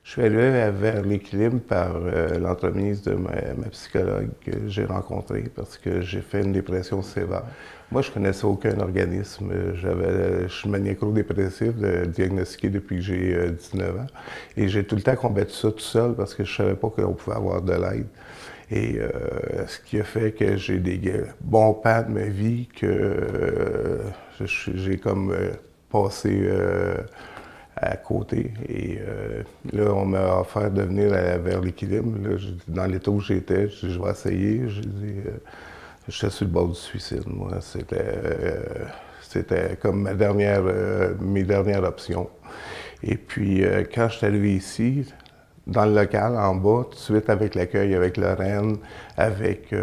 Je suis allé vers l'équilibre par l'entremise de ma psychologue que j'ai rencontrée parce que j'ai fait une dépression sévère. Moi, je connaissais aucun organisme. Je suis maniaco-dépressif, diagnostiqué depuis que j'ai 19 ans. Et j'ai tout le temps combattu ça tout seul parce que je savais pas qu'on pouvait avoir de l'aide. Et ce qui a fait que j'ai des bons pans de ma vie que j'ai comme passé à côté. Et là, on m'a offert de venir vers l'équilibre. Dans l'état où j'étais, je dis, je vais essayer. J'étais sur le bord du suicide, moi. C'était comme mes dernières options. Et puis, quand je suis arrivé ici, dans le local, en bas, tout de suite avec l'accueil, avec le Lorraine, avec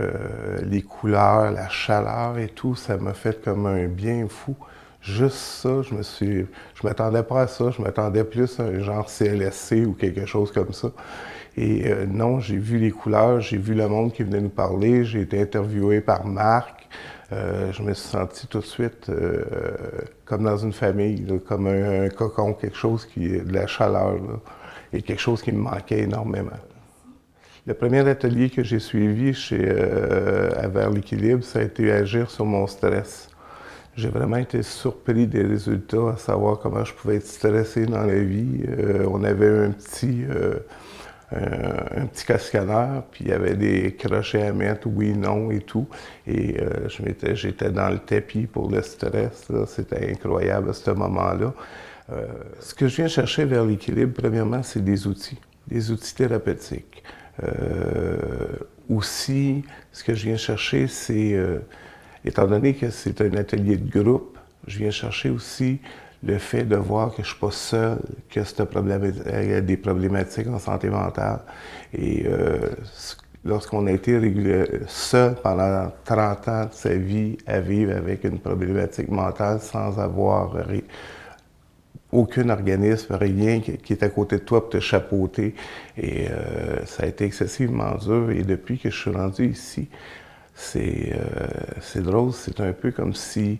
les couleurs, la chaleur et tout, ça m'a fait comme un bien fou. Juste ça, je m'attendais pas à ça, je m'attendais plus à un genre CLSC ou quelque chose comme ça. Et non, j'ai vu les couleurs, j'ai vu le monde qui venait nous parler, j'ai été interviewé par Marc. Je me suis senti tout de suite comme dans une famille, là, comme un cocon, quelque chose de la chaleur, là, et quelque chose qui me manquait énormément. Le premier atelier que j'ai suivi vers l'équilibre, ça a été agir sur mon stress. J'ai vraiment été surpris des résultats, à savoir comment je pouvais être stressé dans la vie. On avait un petit questionnaire, puis il y avait des crochets à mettre, oui, non et tout. Et j'étais dans le tapis pour le stress. C'était incroyable à ce moment-là. Ce que je viens chercher vers l'équilibre, premièrement, c'est des outils thérapeutiques. Aussi, ce que je viens chercher, c'est, étant donné que c'est un atelier de groupe, je viens chercher aussi le fait de voir que je ne suis pas seul, que il y a des problématiques en santé mentale. Et lorsqu'on a été seul pendant 30 ans de sa vie à vivre avec une problématique mentale sans avoir aucun organisme, rien qui est à côté de toi pour te chapeauter. Et ça a été excessivement dur. Et depuis que je suis rendu ici, c'est drôle, c'est un peu comme si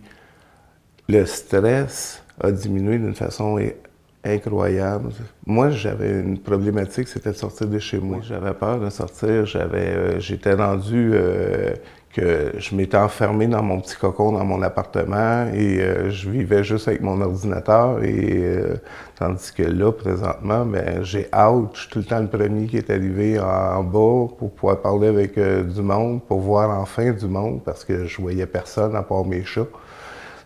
le stress a diminué d'une façon incroyable. Moi, j'avais une problématique, c'était de sortir de chez moi. J'avais peur de sortir, j'étais rendu que je m'étais enfermé dans mon petit cocon, dans mon appartement, et je vivais juste avec mon ordinateur, tandis que là, présentement, ben, j'ai hâte, je suis tout le temps le premier qui est arrivé en bas pour pouvoir parler avec du monde, pour voir enfin du monde, parce que je voyais personne à part mes chats.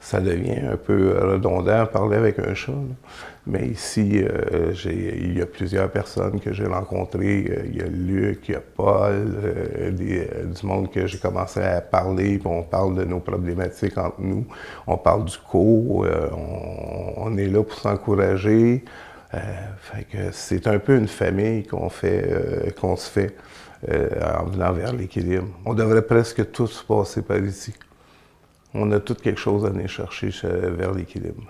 Ça devient un peu redondant de parler avec un chat. Là. Mais ici, il y a plusieurs personnes que j'ai rencontrées. Il y a Luc, il y a Paul, du monde que j'ai commencé à parler, puis on parle de nos problématiques entre nous. On parle du cours, on est là pour s'encourager. Fait que c'est un peu une famille qu'on se fait en venant vers l'équilibre. On devrait presque tous passer par ici. On a tout quelque chose à aller chercher vers l'équilibre.